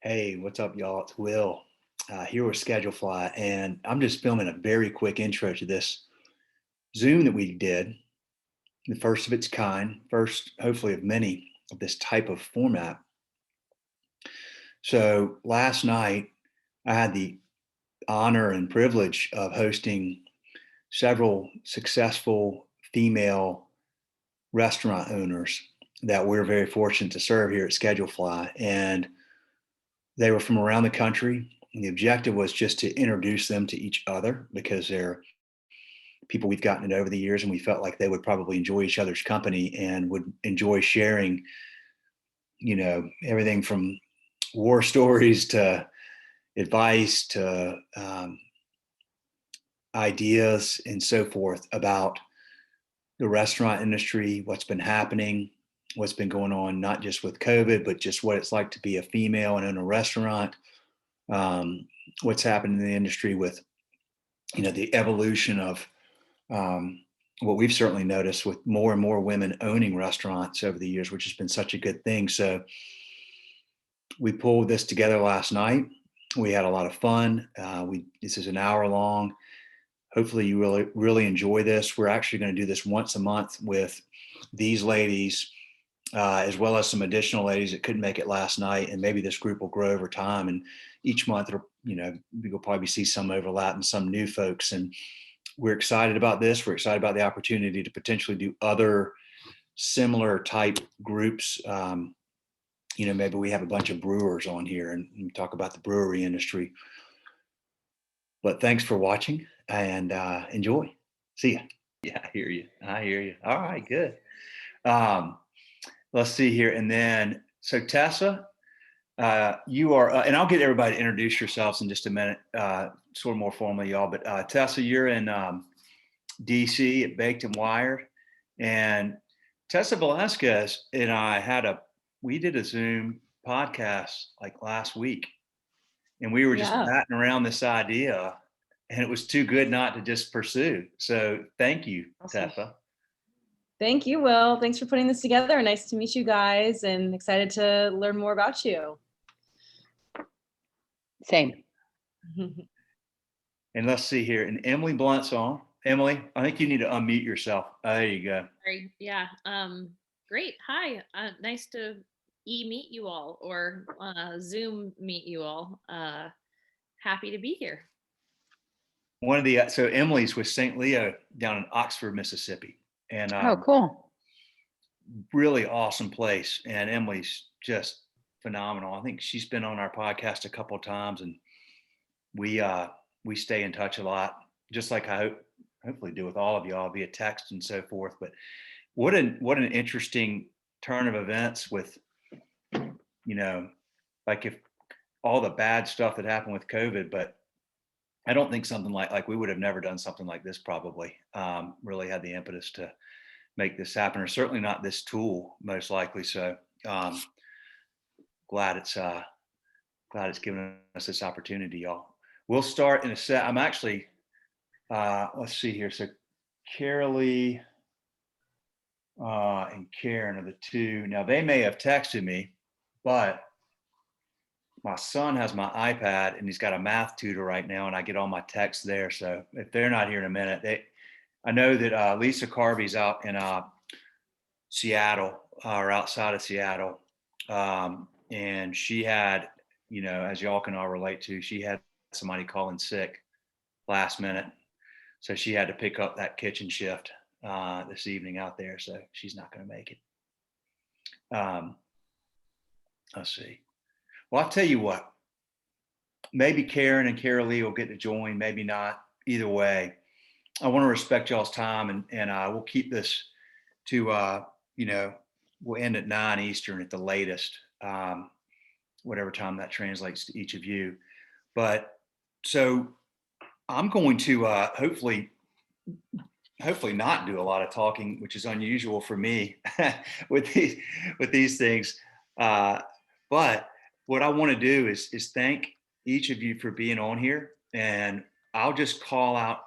Hey, what's up, y'all? It's Will here with Schedulefly, and I'm just filming a very quick intro to this Zoom that we did, the first of its kind, first, hopefully, of many of this type of format. So last night, I had the honor and privilege of hosting several successful female restaurant owners that we're very fortunate to serve here at Schedulefly. And they were from around the country. And the objective was just to introduce them to each other because they're people we've gotten to know over the years, and we felt like they would probably enjoy each other's company and would enjoy sharing, everything from war stories to advice to ideas and so forth about the restaurant industry, what's been happening, what's been going on, not just with COVID, but just what it's like to be a female and own a restaurant, what's happened in the industry with, the evolution of what we've certainly noticed with more and more women owning restaurants over the years, which has been such a good thing. So we pulled this together last night. We had a lot of fun. This is an hour long. Hopefully you really enjoy this. We're actually going to do this once a month with these ladies, as well as some additional ladies that couldn't make it last night. And maybe this group will grow over time. And each month, we'll probably see some overlap and some new folks. And we're excited about this. We're excited about the opportunity to potentially do other similar type groups. Maybe we have a bunch of brewers on here and talk about the brewery industry. But thanks for watching and enjoy. See ya. Yeah, I hear you. I hear you. All right, good. Let's see here. And then, so Tessa, you are, and I'll get everybody to introduce yourselves in just a minute, sort of more formally, y'all. But Tessa, you're in DC at Baked and Wired, and Tessa Velasquez and I we did a Zoom podcast like last week, and we were just batting around this idea, and it was too good not to just pursue. So thank you, awesome. Tessa. Thank you, Will. Thanks for putting this together. Nice to meet you guys and excited to learn more about you. Same. And let's see here. And Emily Blunt's on. Emily, I think you need to unmute yourself. There you go. Sorry. Yeah. Great. Hi. Nice to meet you all or Zoom meet you all. Happy to be here. So Emily's with St. Leo down in Oxford, Mississippi. And oh, cool. Really awesome place. And Emily's just phenomenal. I think she's been on our podcast a couple of times, and we stay in touch a lot, just like I hopefully do with all of y'all via text and so forth. But what an interesting turn of events with, like if all the bad stuff that happened with COVID, but I don't think something like we would have never done something like this probably, really had the impetus to make this happen, or certainly not this tool, most likely. So glad it's given us this opportunity, y'all. We'll start in a set. I'm actually, let's see here. So Carolee and Karen are the two. Now they may have texted me, but my son has my iPad and he's got a math tutor right now, and I get all my texts there. So if they're not here in a minute, I know that Lisa Carvey's out in Seattle or outside of Seattle. And she had, as y'all can all relate to, she had somebody call in sick last minute. So she had to pick up that kitchen shift this evening out there. So she's not going to make it. Let's see. Well, I'll tell you what, maybe Karen and Carolee will get to join, maybe not. Either way, I want to respect y'all's time, and we'll keep this to, we'll end at 9 Eastern at the latest, whatever time that translates to each of you. But so I'm going to hopefully not do a lot of talking, which is unusual for me with these things. But what I want to do is thank each of you for being on here, and I'll just call out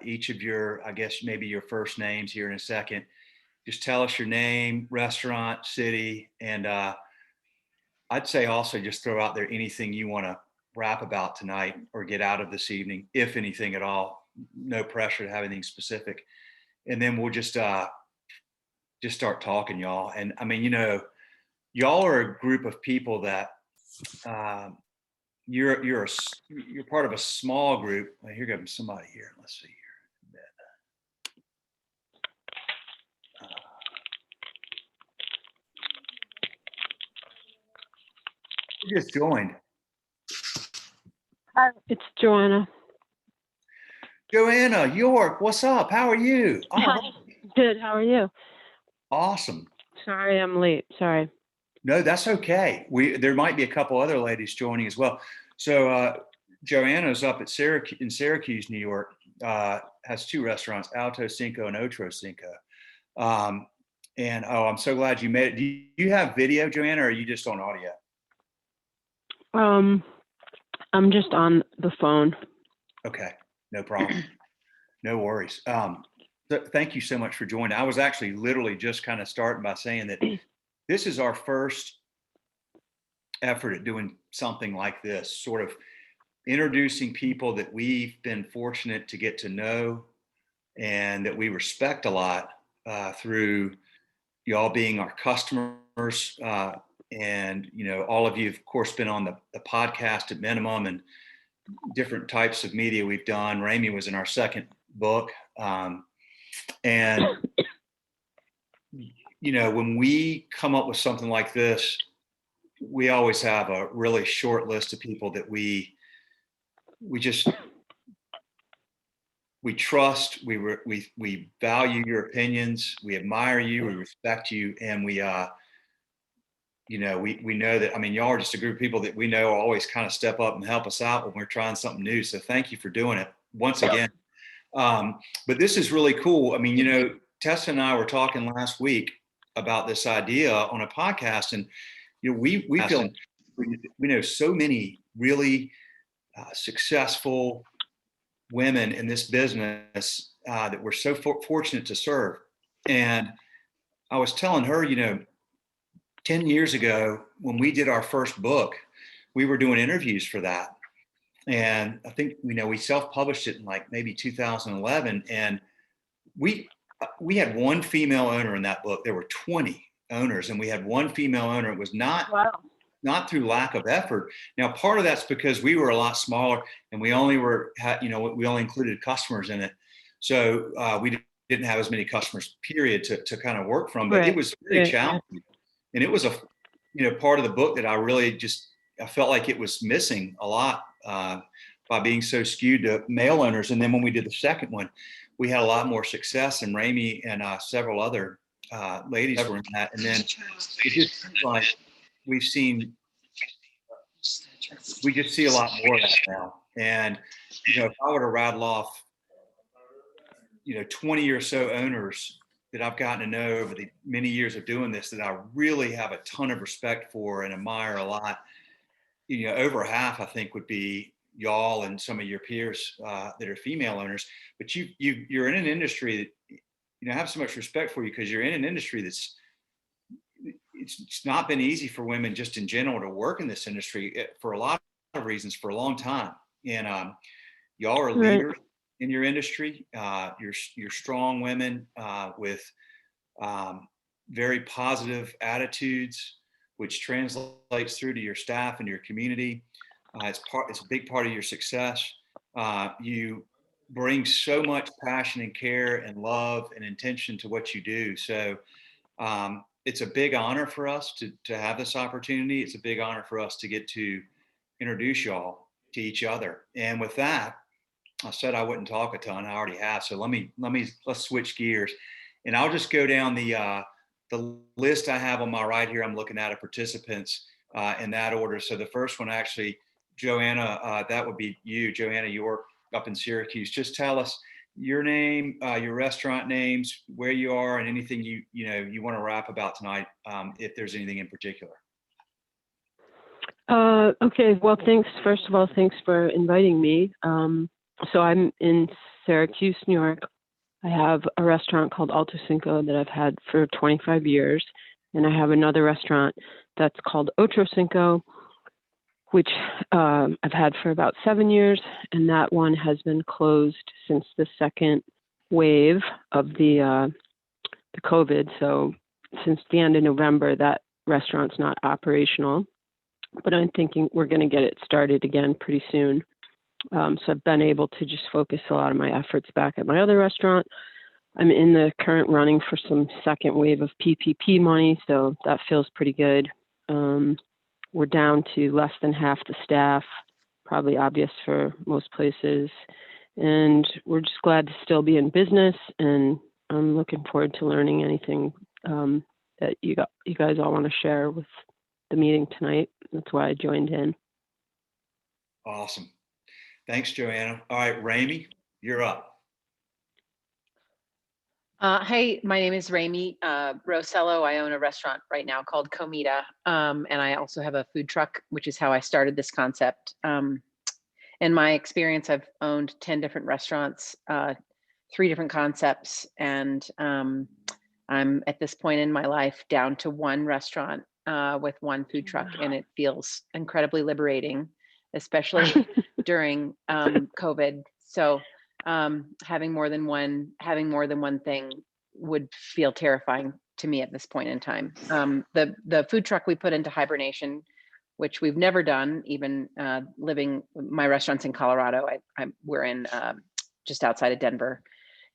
each of your, I guess maybe your first names here in a second. Just tell us your name, restaurant, city, and I'd say also just throw out there anything you want to rap about tonight or get out of this evening, if anything at all. No pressure to have anything specific. And then we'll just start talking, y'all. And I mean, y'all are a group of people that um, you're part of a small group. Well, here comes somebody here. Let's see here. Who just joined? Hi, it's Joanna. Joanna York, what's up? How are you? All Hi. right. Good. How are you? Awesome. Sorry, I'm late. Sorry. No, that's okay. There might be a couple other ladies joining as well. So Joanna's up at Syracuse, New York. Has two restaurants, Alto Cinco and Otro Cinco. Um, and I'm so glad you made it. Do you have video, Joanna, or are you just on audio? I'm just on the phone. Okay, no problem. No worries. Thank you so much for joining. I was actually literally just kind of starting by saying that this is our first effort at doing something like this, sort of introducing people that we've been fortunate to get to know and that we respect a lot through y'all being our customers. And, all of you, of course, been on the podcast at minimum and different types of media we've done. Ramey was in our second book. And, when we come up with something like this, we always have a really short list of people that we trust, we value your opinions, we admire you, we respect you, and we know that, I mean, y'all are just a group of people that we know always kind of step up and help us out when we're trying something new. So thank you for doing it once again. But this is really cool. I mean, Tessa and I were talking last week about this idea on a podcast, and we feel we know so many really successful women in this business that we're so fortunate to serve. And I was telling her, 10 years ago, when we did our first book, we were doing interviews for that. And I think, we self-published it in like maybe 2011. And we had one female owner in that book. There were 20 owners, and we had one female owner. It was not through lack of effort. Now, part of that's because we were a lot smaller and we only we only included customers in it. So we didn't have as many customers, period, to kind of work from, but it was very challenging. And it was part of the book that I felt like it was missing a lot by being so skewed to male owners. And then when we did the second one, we had a lot more success, and Ramey and several other ladies were in that. And then it just seems like we just see a lot more of that now. And, if I were to rattle off, 20 or so owners that I've gotten to know over the many years of doing this, that I really have a ton of respect for and admire a lot, over half, I think, would be y'all and some of your peers that are female owners. But you're in an industry that, I have so much respect for you, because you're in an industry that's, it's not been easy for women just in general to work in this industry for a lot of reasons for a long time. And y'all are leaders in your industry. You're strong women with very positive attitudes, which translates through to your staff and your community. It's a big part of your success. You bring so much passion and care and love and intention to what you do. So it's a big honor for us to have this opportunity. It's a big honor for us to get to introduce y'all to each other. And with that, I said I wouldn't talk a ton. I already have. So let's switch gears, and I'll just go down the list I have on my right here. I'm looking at of participants in that order. So the first one, actually, Joanna, that would be you, Joanna York, up in Syracuse. Just tell us your name, your restaurant names, where you are, and anything you want to rap about tonight, if there's anything in particular. Okay. Well, thanks. First of all, thanks for inviting me. So I'm in Syracuse, New York. I have a restaurant called Alto Cinco that I've had for 25 years. And I have another restaurant that's called Ocho Cinco, which I've had for about 7 years, and that one has been closed since the second wave of the COVID. So since the end of November, that restaurant's not operational, but I'm thinking we're going to get it started again pretty soon. So I've been able to just focus a lot of my efforts back at my other restaurant. I'm in the current running for some second wave of PPP money, so that feels pretty good. We're down to less than half the staff, probably obvious for most places. And we're just glad to still be in business, and I'm looking forward to learning anything that you guys all want to share with the meeting tonight. That's why I joined in. Awesome. Thanks, Joanna. All right, Ramey, you're up. Hey, my name is Rami Rosello. I own a restaurant right now called Comida, and I also have a food truck, which is how I started this concept. In my experience, I've owned 10 different restaurants, 3 different concepts, and I'm at this point in my life down to 1 restaurant with 1 food truck, and it feels incredibly liberating, especially during COVID. So having more than one thing would feel terrifying to me at this point in time. The food truck we put into hibernation, which we've never done, even living. My restaurant's in Colorado. We're in just outside of Denver,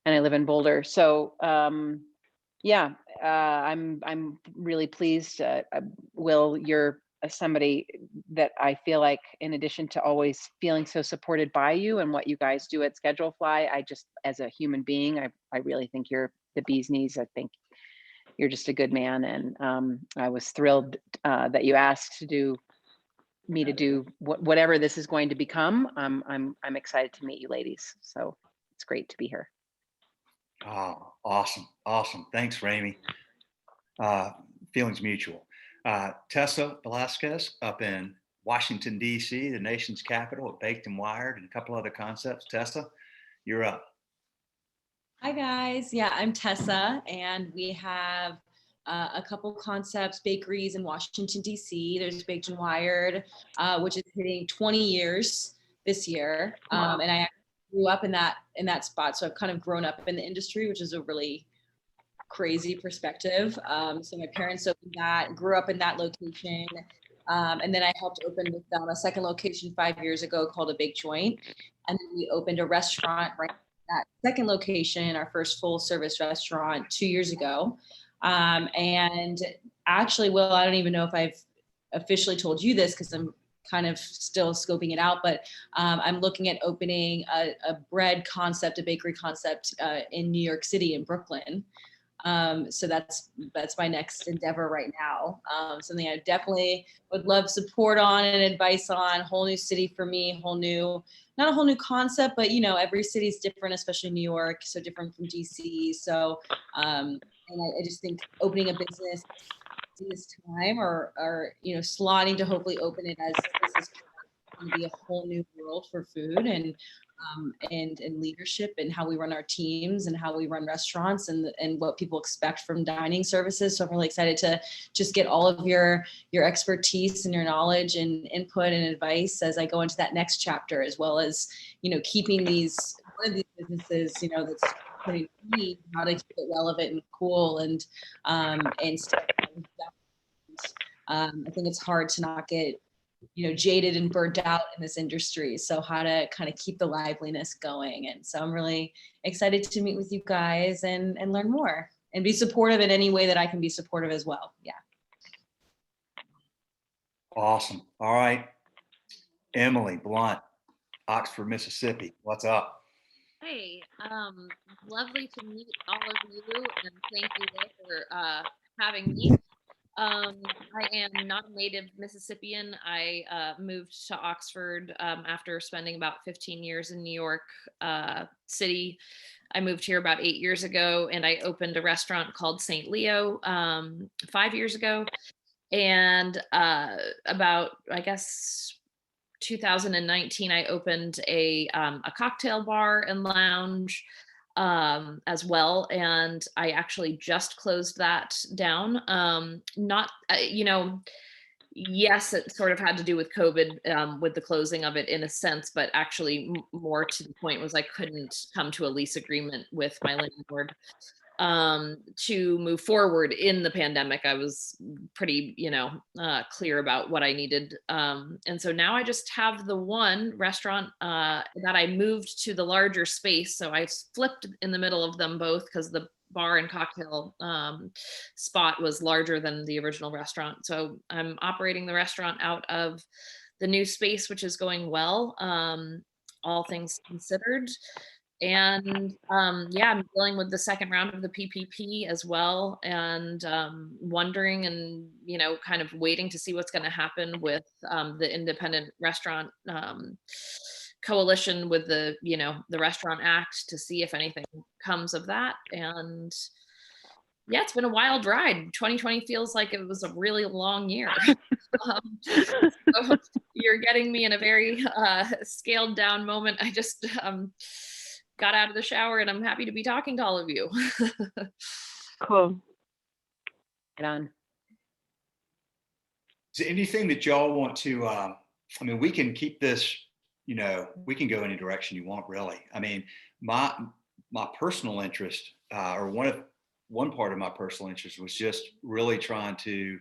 and I live in Boulder. So yeah, I'm really pleased. Will, you're somebody that I feel like, in addition to always feeling so supported by you and what you guys do at Schedulefly, I just, as a human being, I really think you're the bee's knees. I think you're just a good man, and I was thrilled that you asked to do whatever this is going to become. I'm excited to meet you ladies. So it's great to be here. Oh, awesome. Awesome. Thanks, Ramey. Feelings mutual. Tessa Velasquez up in Washington, D.C., the nation's capital, at Baked and Wired, and a couple other concepts. Tessa, you're up. Hi, guys. Yeah, I'm Tessa, and we have a couple concepts, bakeries in Washington, D.C. There's Baked and Wired, which is hitting 20 years this year. Wow. And I grew up in that spot. So I've kind of grown up in the industry, which is a really crazy perspective. So my parents opened that, grew up in that location. And then I helped open with them a second location 5 years ago called a Bake Joint. And then we opened a restaurant right at that second location, our first full service restaurant 2 years ago. And actually, Will, I don't even know if I've officially told you this because I'm kind of still scoping it out, but I'm looking at opening a bread concept, a bakery concept in New York City, in Brooklyn. So that's my next endeavor right now. Something I definitely would love support on and advice on. Whole new city for me, not a whole new concept, but every city is different, especially New York, so different from DC. So, and I just think opening a business in this time, or slotting to hopefully open it as this is going to be a whole new world for food and leadership, and how we run our teams and how we run restaurants, and what people expect from dining services. So I'm really excited to just get all of your expertise and your knowledge and input and advice as I go into that next chapter, as well as keeping one of these businesses that's putting me how to keep it relevant and cool and stuff. I think it's hard to not get jaded and burnt out in this industry. So how to kind of keep the liveliness going. And so I'm really excited to meet with you guys and learn more and be supportive in any way that I can be supportive as well. Yeah. Awesome. All right. Emily Blunt, Oxford, Mississippi. What's up? Hey, lovely to meet all of you, and thank you for having me. I am not a native Mississippian. I moved to Oxford after spending about 15 years in New York City. I moved here about 8 years ago, and I opened a restaurant called St. Leo 5 years ago. And about, I guess, 2019, I opened a cocktail bar and lounge as well, and I actually just closed that down. Not Yes, it sort of had to do with COVID, with the closing of it in a sense, but actually more to the point was I couldn't come to a lease agreement with my landlord to move forward in the pandemic. I was pretty, clear about what I needed. And so now I just have the one restaurant that I moved to the larger space. So I flipped in the middle of them both because the bar and cocktail spot was larger than the original restaurant. So I'm operating the restaurant out of the new space, which is going well, all things considered. And yeah, I'm dealing with the second round of the PPP as well, and wondering and kind of waiting to see what's going to happen with the independent restaurant coalition with the Restaurant Act to see if anything comes of that. And yeah, it's been a wild ride. 2020 feels like it was a really long year. So you're getting me in a very scaled down moment. I just got out of the shower and I'm happy to be talking to all of you. Cool. Right on. Is there anything that y'all want to, I mean, we can keep this, we can go any direction you want, really. I mean, my personal interest, or one part of my personal interest was just really trying to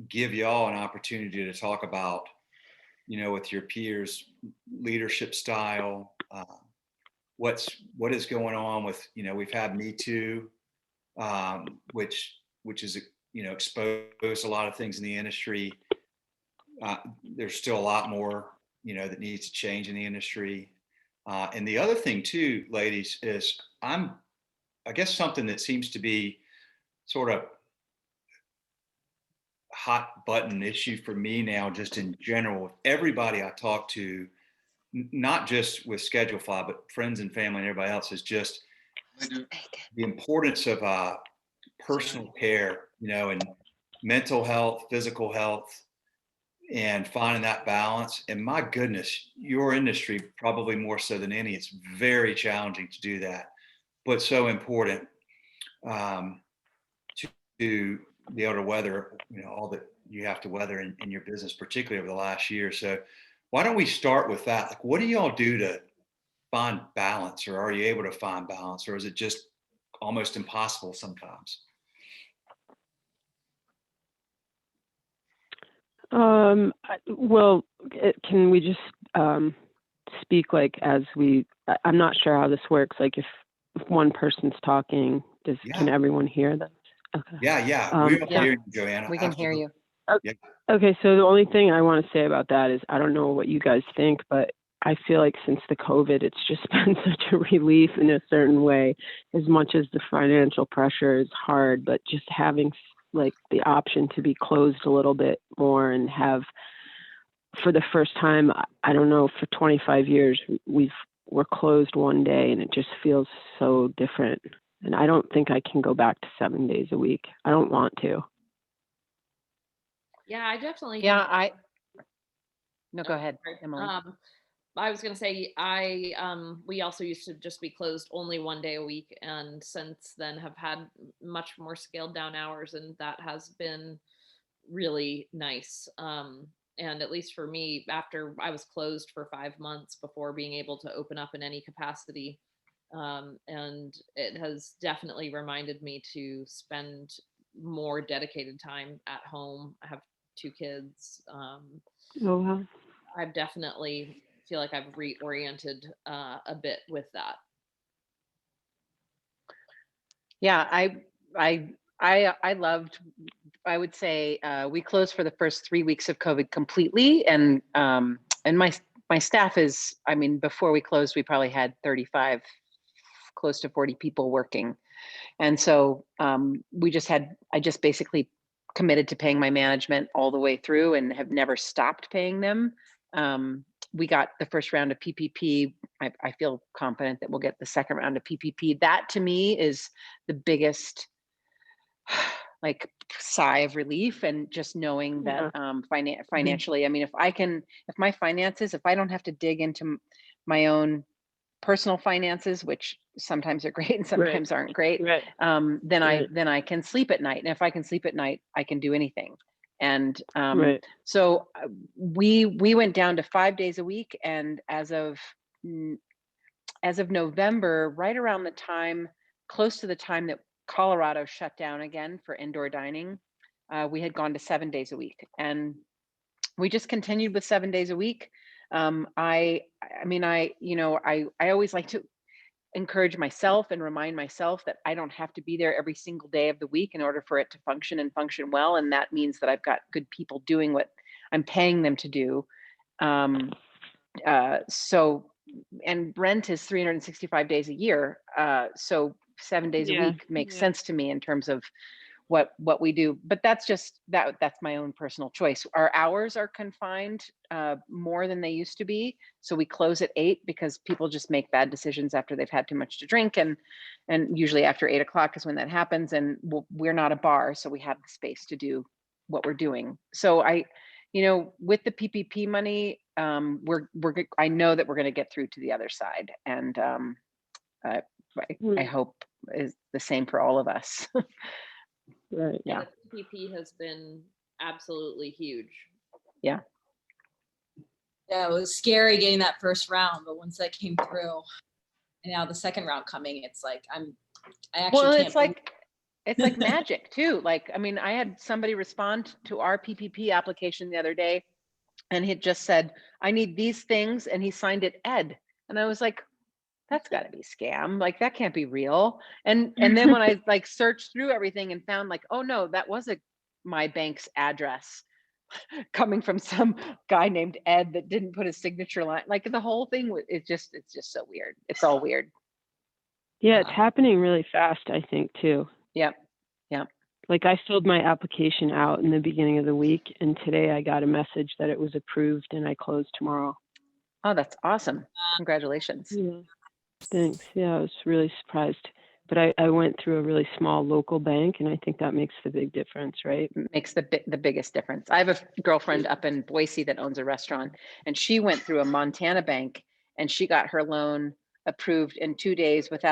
give y'all an opportunity to talk about, with your peers, leadership style, what is going on with, we've had Me Too, which is, exposed a lot of things in the industry. There's still a lot more, that needs to change in the industry. And the other thing too, ladies, is I guess something that seems to be sort of hot button issue for me now, just in general, with everybody I talk to, not just with Schedulefly, but friends and family and everybody else, is just the importance of personal care, and mental health, physical health, and finding that balance. And my goodness, your industry, probably more so than any, it's very challenging to do that, but so important to be able to weather, all that you have to weather in your business, particularly over the last year. So why don't we start with that? Like, what do y'all do to find balance, or are you able to find balance, or is it just almost impossible sometimes? Well, can we just speak like as I'm not sure how this works. Like if one person's talking, can everyone hear them? Okay. Yeah. We Yeah. hear you, Joanna. We can hear you. Okay, so the only thing I want to say about that is I don't know what you guys think, but I feel like since the COVID, it's just been such a relief in a certain way, as much as the financial pressure is hard, but just having like the option to be closed a little bit more and have, for the first time, I don't know, for 25 years, we're closed one day and it just feels so different. And I don't think I can go back to 7 days a week. I don't want to. Yeah, I definitely. Yeah, no, go ahead, Emily. I was going to say, we also used to just be closed only 1 day a week. And since then have had much more scaled down hours. And that has been really nice. And at least for me, after I was closed for 5 months before being able to open up in any capacity. And it has definitely reminded me to spend more dedicated time at home. I have 2 kids. Oh, wow. I've definitely feel like I've reoriented a bit with that. Yeah, I loved, I would say we closed for the first 3 weeks of COVID completely. And my staff is, I mean, before we closed, we probably had 35, close to 40 people working. And so I just basically committed to paying my management all the way through and have never stopped paying them. We got the first round of PPP. I feel confident that we'll get the second round of PPP. That to me is the biggest like sigh of relief, and just knowing that financially, I mean, if my finances, if I don't have to dig into my own personal finances, which sometimes are great and sometimes aren't great, Right. then Right. I can sleep at night. And if I can sleep at night, I can do anything. And Right. so we went down to 5 days a week, and as of November, right around the time, close to the time that Colorado shut down again for indoor dining, we had gone to 7 days a week, and we just continued with 7 days a week. I mean, I always like to encourage myself and remind myself that I don't have to be there every single day of the week in order for it to function and function well. And that means that I've got good people doing what I'm paying them to do. So, and rent is 365 days a year. So 7 days a Yeah. week makes Yeah. sense to me in terms of what we do. But that's just that's my own personal choice. Our hours are confined more than they used to be. So we close at 8 because people just make bad decisions after they've had too much to drink, and usually after 8 o'clock is when that happens. And we're not a bar, so we have the space to do what we're doing. So with the PPP money, I know that we're going to get through to the other side, and I hope is the same for all of us. Right. Yeah. The PPP has been absolutely huge. Yeah. Yeah, it was scary getting that first round, but once that came through, and now the second round coming, it's like I actually Well, can't. it's like magic too. Like, I mean, I had somebody respond to our PPP application the other day, and he just said, "I need these things," and he signed it Ed, and I was like, that's got to be scam. Like, that can't be real. And then when I like searched through everything and found like, oh no, that was my bank's address coming from some guy named Ed that didn't put his signature line. Like, the whole thing, it's just so weird. It's all weird. Yeah, it's happening really fast, I think, too. Yep. Yep. Like, I filled my application out in the beginning of the week, and today I got a message that it was approved and I close tomorrow. Oh, that's awesome. Congratulations. Yeah. Thanks. Yeah, I was really surprised. But I went through a really small local bank, and I think that makes the big difference, right? Makes the biggest difference. I have a girlfriend up in Boise that owns a restaurant, and she went through a Montana bank, and she got her loan approved in 2 days with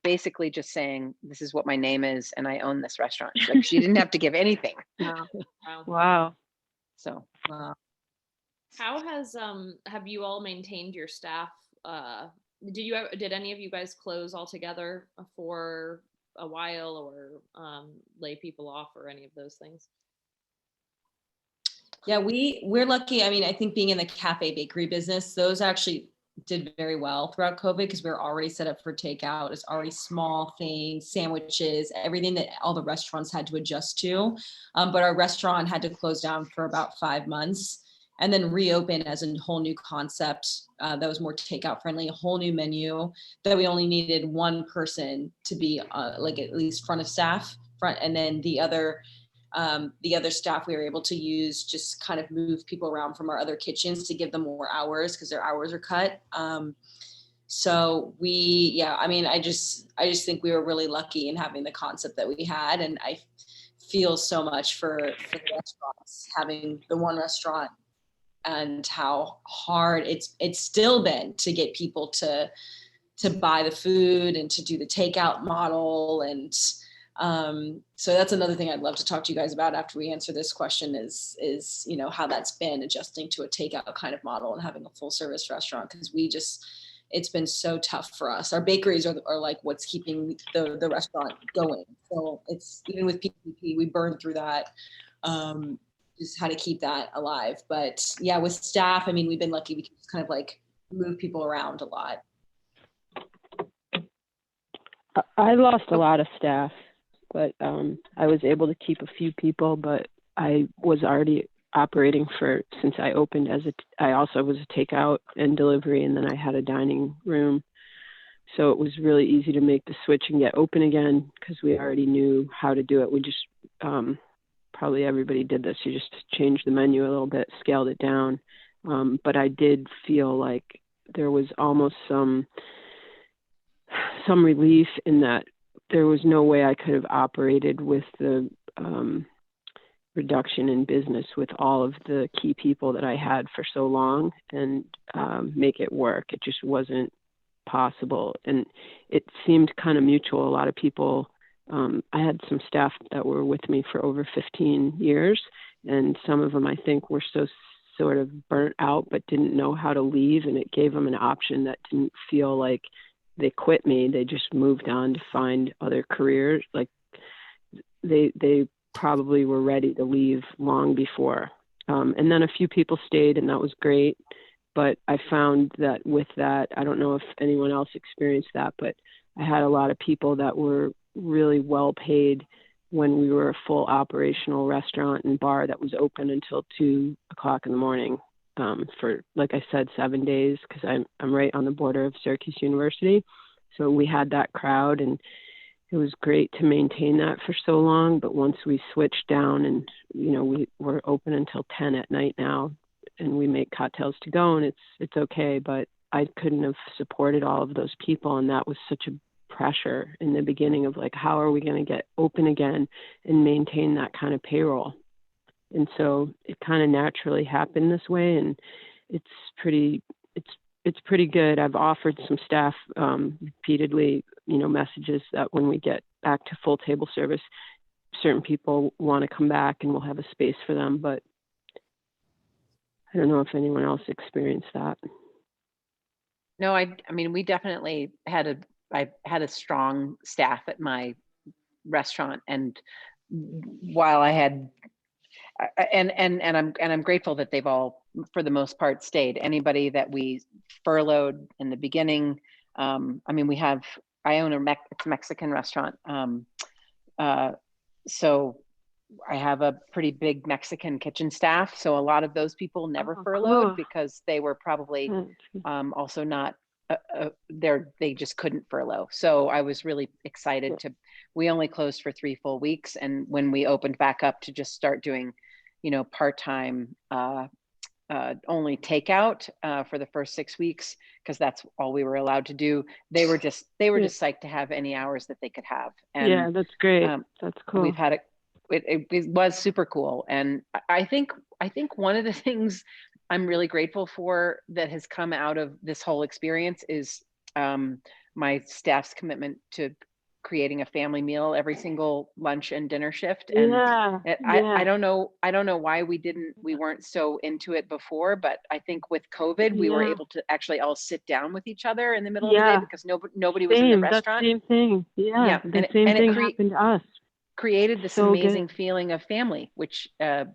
basically just saying, this is what my name is, and I own this restaurant. Like, she didn't have to give anything. Wow. Wow. Wow. So How has have you all maintained your staff? Did any of you guys close altogether for a while, or lay people off, or any of those things? Yeah, we're lucky. I mean, I think being in the cafe bakery business, those actually did very well throughout COVID because we were already set up for takeout. It's already small things, sandwiches, everything that all the restaurants had to adjust to. But our restaurant had to close down for about 5 months and then reopen as a whole new concept that was more takeout friendly, a whole new menu that we only needed one person to be like at least front, and then the other staff we were able to use just kind of move people around from our other kitchens to give them more hours because their hours are cut. So I just think we were really lucky in having the concept that we had. And I feel so much for the restaurants, having the one restaurant, and how hard it's still been to get people to buy the food and to do the takeout model. And so that's another thing I'd love to talk to you guys about after we answer this question is how that's been adjusting to a takeout kind of model and having a full service restaurant, because it's been so tough for us. Our bakeries are like what's keeping the restaurant going. So it's, even with PPP, we burned through that, just how to keep that alive. But yeah, with staff, I mean, we've been lucky. We can just kind of like move people around a lot. I lost a lot of staff, but I was able to keep a few people, but I was already operating since I opened I also was a takeout and delivery, and then I had a dining room. So it was really easy to make the switch and get open again because we already knew how to do it. We just, probably everybody did this. You just changed the menu a little bit, scaled it down. But I did feel like there was almost some relief in that there was no way I could have operated with the reduction in business with all of the key people that I had for so long and make it work. It just wasn't possible. And it seemed kind of mutual. A lot of people, I had some staff that were with me for over 15 years, and some of them I think were so sort of burnt out but didn't know how to leave, and it gave them an option that didn't feel like they quit me. They just moved on to find other careers. Like they probably were ready to leave long before. And then a few people stayed, and that was great. But I found that with that, I don't know if anyone else experienced that, but I had a lot of people that were really well paid when we were a full operational restaurant and bar that was open until 2:00 in the morning, for, like I said, 7 days, because I'm right on the border of Syracuse University. So we had that crowd, and it was great to maintain that for so long. But once we switched down, and we're open until 10 at night now, and we make cocktails to go, and it's okay. But I couldn't have supported all of those people, and that was such a pressure in the beginning of like, how are we going to get open again and maintain that kind of payroll? And so it kind of naturally happened this way, and it's pretty good. I've offered some staff repeatedly, messages that when we get back to full table service, certain people want to come back and we'll have a space for them. But I don't know if anyone else experienced that. No, I mean, we definitely I had a strong staff at my restaurant, and while I had, and I'm grateful that they've all, for the most part, stayed. Anybody that we furloughed in the beginning, I mean, I own it's a Mexican restaurant, so I have a pretty big Mexican kitchen staff. So a lot of those people never furloughed, cool. because they were probably also not they just couldn't furlough. So I was really excited we only closed for 3 full weeks. And when we opened back up to just start doing, part-time, only takeout for the first 6 weeks, because that's all we were allowed to do. They were just psyched to have any hours that they could have. And yeah, that's great. That's cool. We've had it was super cool. And I think one of the things I'm really grateful for that has come out of this whole experience is my staff's commitment to creating a family meal every single lunch and dinner shift. And I don't know why we weren't so into it before, but I think with COVID, we were able to actually all sit down with each other in the middle of the day, because nobody was in the restaurant. That same thing. Yeah. The same thing happened to us. Created this amazing feeling of family, which has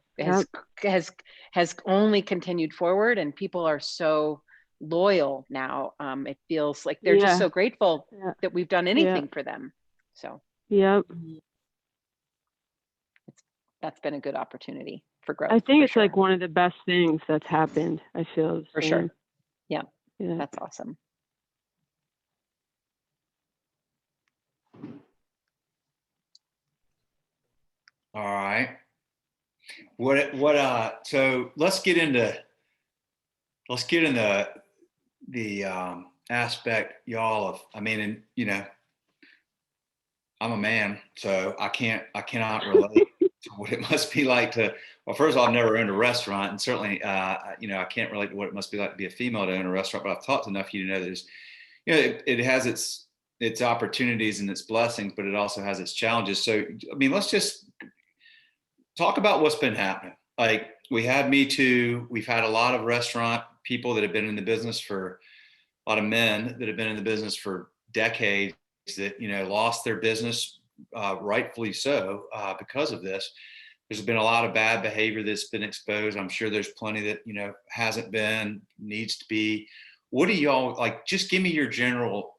only continued forward, and people are so loyal now. It feels like they're just so grateful that we've done anything for them. So that's been a good opportunity for growth. I think it's like one of the best things that's happened. I feel for sure. Yeah, that's awesome. All right. So let's get into the aspect, y'all, of, I mean, and I'm a man, so I cannot relate to what it must be like to, well, first of all, I've never owned a restaurant, and certainly, I can't relate to what it must be like to be a female to own a restaurant, but I've talked enough to you to know there's, it has its opportunities and its blessings, but it also has its challenges. So, I mean, let's just talk about what's been happening. Like, we had Me Too. We've had a lot of restaurant people that have been in the business for, a lot of men that have been in the business for decades that, lost their business, rightfully so, because of this. There's been a lot of bad behavior that's been exposed. I'm sure there's plenty that, hasn't been, needs to be. What do y'all, like, just give me your general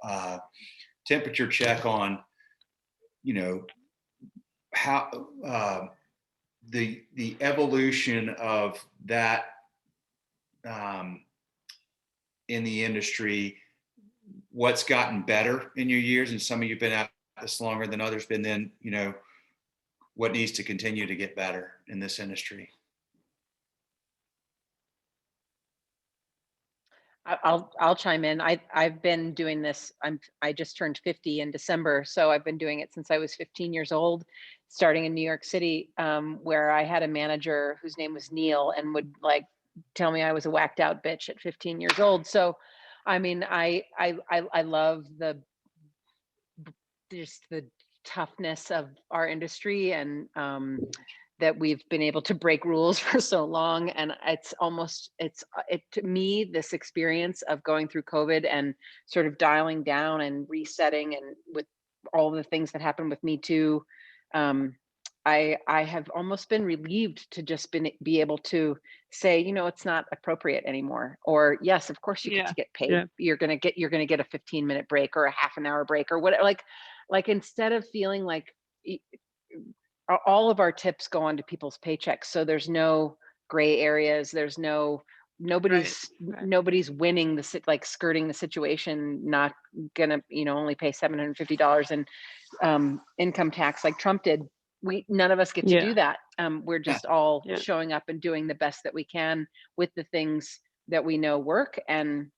temperature check on, how, the evolution of that in the industry, what's gotten better in your years, and some of you've been at this longer than others, but then, what needs to continue to get better in this industry? I'll chime in. I've been doing this. I just turned 50 in December, so I've been doing it since I was 15 years old, starting in New York City, where I had a manager whose name was Neil, and would like tell me I was a whacked out bitch at 15 years old. So I mean, I love just the toughness of our industry, and that we've been able to break rules for so long. And it's almost, it to me, this experience of going through COVID and sort of dialing down and resetting, and with all the things that happened with Me Too, I have almost been relieved to just be able to say, it's not appropriate anymore. Or yes, of course you get Yeah. to get paid. Yeah. You're gonna get a 15-minute break or a half an hour break or whatever. Like instead of feeling like all of our tips go onto people's paychecks, so there's no gray areas. There's nobody's Right. nobody's winning like skirting the situation, not gonna only pay $750 in income tax like Trump did. None of us get to Yeah. do that. We're just all Yeah. showing up and doing the best that we can with the things that we know work. And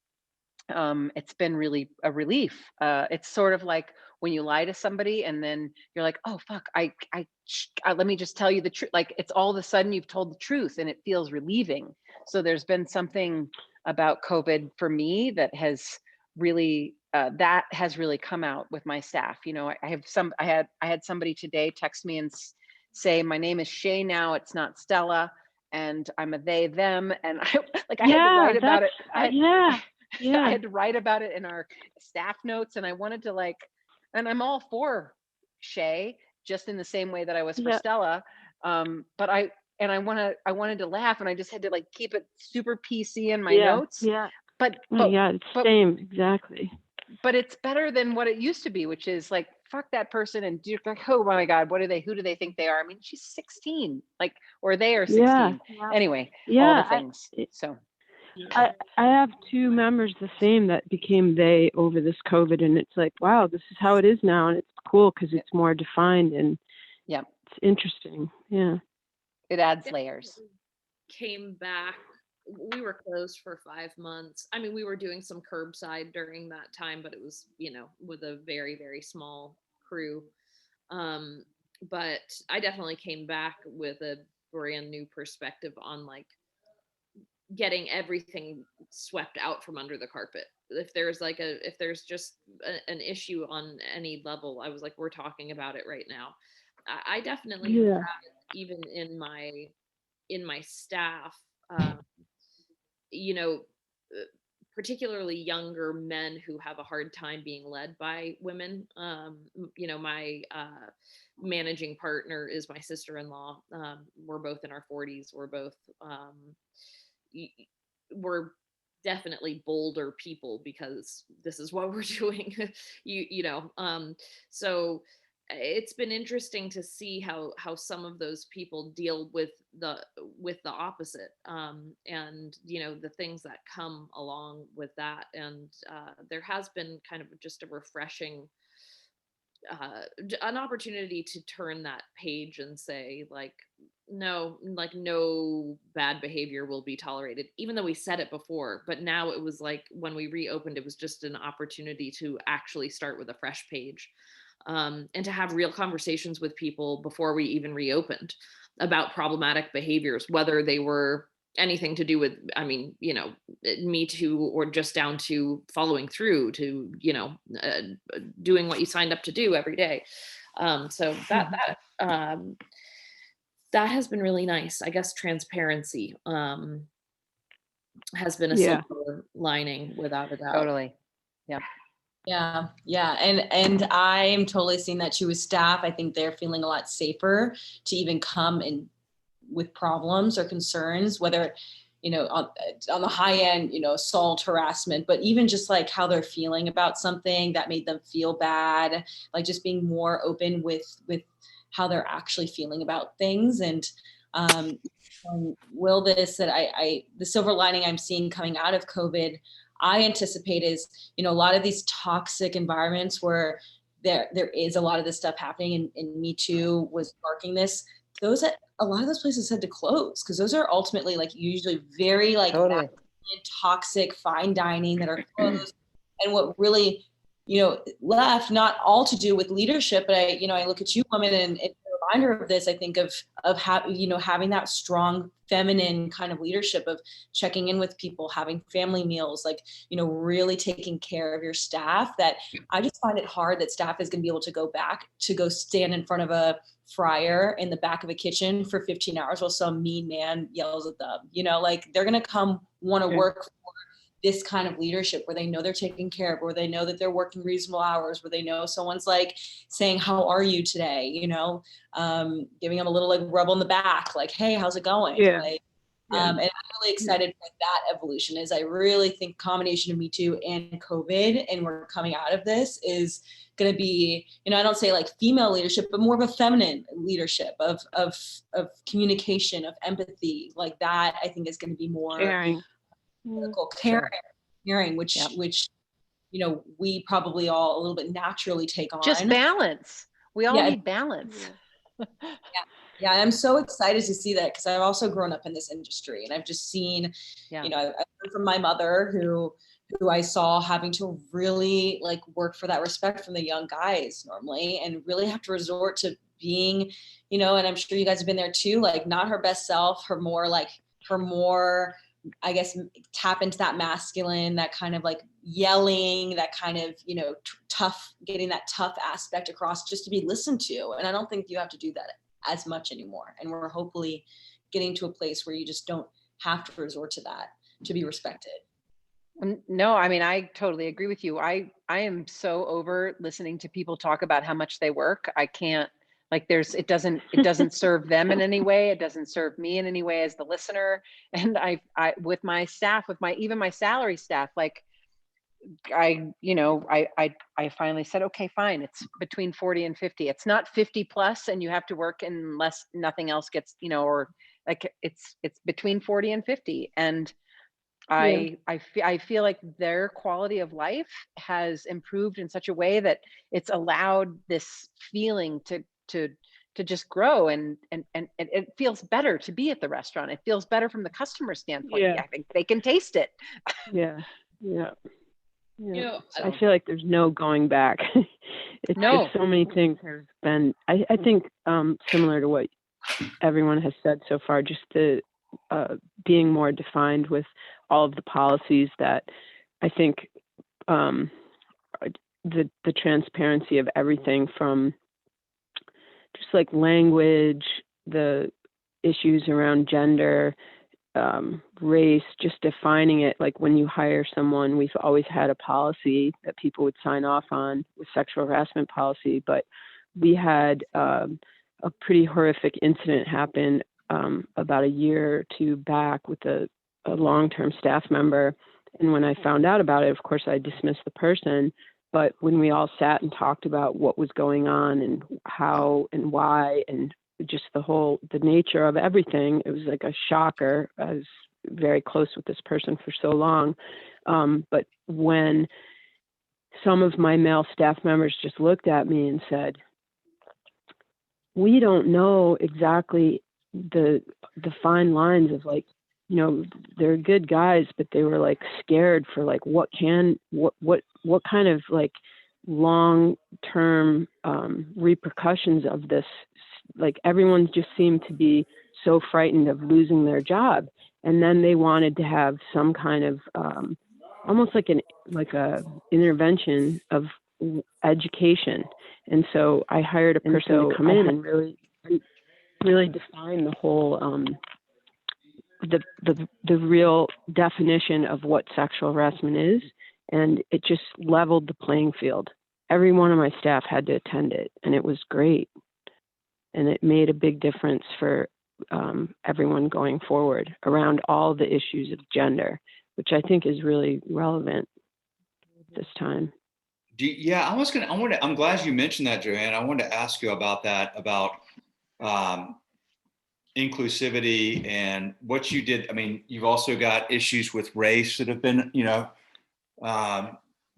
it's been really a relief. It's sort of like when you lie to somebody and then you're like, oh fuck, let me just tell you the truth. Like, it's all of a sudden you've told the truth and it feels relieving. So there's been something about COVID for me that has really come out with my staff. I had somebody today text me and say, my name is Shay now, it's not Stella, and I'm a they them, and I had to write about it. Yeah. I had to write about it in our staff notes, and I wanted to and I'm all for Shay, just in the same way that I was for Yeah. Stella. But I wanted to laugh, and I just had to keep it super PC in my notes. Yeah. But Yeah, it's same, exactly. but it's better than what it used to be, which is like, fuck that person, and do like, oh my God, who do they think they are? I mean, she's 16, or they are 16. Yeah. Anyway, all Yeah. the things. So I have two members the same that became they over this COVID, and it's like, wow, this is how it is now, and it's cool because it's more defined, and yeah, it's interesting. Yeah. It adds layers. Came back. We were closed for 5 months. I mean, we were doing some curbside during that time, but it was, with a very, very small crew. But I definitely came back with a brand new perspective on getting everything swept out from under the carpet. If there's just an issue on any level, I was like, we're talking about it right now. I definitely have had, even in my staff, particularly younger men who have a hard time being led by women. My managing partner is my sister-in-law. We're both in our 40s. We're definitely bolder people because this is what we're doing. So it's been interesting to see how some of those people deal with the opposite, and the things that come along with that. And there has been kind of just a refreshing an opportunity to turn that page and say, no bad behavior will be tolerated, even though we said it before. But now it was like, when we reopened, it was just an opportunity to actually start with a fresh page, and to have real conversations with people before we even reopened about problematic behaviors, whether they were anything to do with, Me Too, or just down to following through to, doing what you signed up to do every day. So that has been really nice. I guess transparency has been a silver lining, without a doubt. Totally. Yeah. Yeah. And I'm totally seeing that too with staff. I think they're feeling a lot safer to even come in with problems or concerns, whether, on the high end, assault, harassment, but even just how they're feeling about something that made them feel bad, just being more open with how they're actually feeling about things. And Will, this that the silver lining I'm seeing coming out of COVID, I anticipate is, a lot of these toxic environments where there is a lot of this stuff happening, and Me Too was sparking this. A lot of those places had to close because those are ultimately usually very Totally. toxic fine dining that are closed. And what really, left, not all to do with leadership, but I look at you women, and reminder of this, I think of having that strong feminine kind of leadership of checking in with people, having family meals, like, really taking care of your staff. That I just find it hard that staff is going to be able to go stand in front of a fryer in the back of a kitchen for 15 hours while some mean man yells at them. Like, they're going to come want to work for this kind of leadership where they know they're taken care of, where they know that they're working reasonable hours, where they know someone's like saying, how are you today? Giving them a little like rub on the back, like, hey, how's it going? Yeah. Like, and I'm really excited for that evolution. Is I really think combination of Me Too and COVID, and we're coming out of this, is going to be, I don't say like female leadership, but more of a feminine leadership of communication, of empathy, like that. I think is going to be more Caring. caring, which we probably all a little bit naturally take on. Just balance. We all need balance. Yeah, I'm so excited to see that, because I've also grown up in this industry, and I've just seen, I've learned from my mother who I saw having to really like work for that respect from the young guys normally, and really have to resort to being, and I'm sure you guys have been there too, like not her best self, her more, I guess, tap into that masculine, that kind of like yelling, that kind of, tough, getting that tough aspect across just to be listened to. And I don't think you have to do that as much anymore. And we're hopefully getting to a place where you just don't have to resort to that to be respected. No, I mean, I totally agree with you. I am so over listening to people talk about how much they work. I can't, like, it doesn't serve them in any way. It doesn't serve me in any way as the listener. And I with my staff, even my salary staff, like, I finally said, okay, fine. It's between 40 and 50. It's not 50 plus, and you have to work unless nothing else gets, or like it's between 40 and 50. And I feel like their quality of life has improved in such a way that it's allowed this feeling to just grow, and it feels better to be at the restaurant. It feels better from the customer standpoint. I think they can taste it. Yeah. I feel like there's no going back. Just so many things have been, I think, similar to what everyone has said so far, just the being more defined with all of the policies that I think the transparency of everything from just like language, the issues around gender, race, just defining it. Like when you hire someone, we've always had a policy that people would sign off on with sexual harassment policy, but we had a pretty horrific incident happen about a year or two back with a long-term staff member. And when I found out about it, of course, I dismissed the person. But when we all sat and talked about what was going on and how and why and just the nature of everything, it was like a shocker. I was very close with this person for so long. But when some of my male staff members just looked at me and said, we don't know exactly the fine lines of, like, they're good guys, but they were like scared for like what kind of like long-term repercussions of this. Like everyone just seemed to be so frightened of losing their job, and then they wanted to have some kind of almost like a intervention of education. And so I hired a person to come in and really define the whole the real definition of what sexual harassment is, and it just leveled the playing field. Every one of my staff had to attend it, and it was great, and it made a big difference for everyone going forward around all the issues of gender, which I think is really relevant this time. I'm glad you mentioned that, Joanne. I wanted to ask you about that, about inclusivity and what you did. I mean, you've also got issues with race that have been,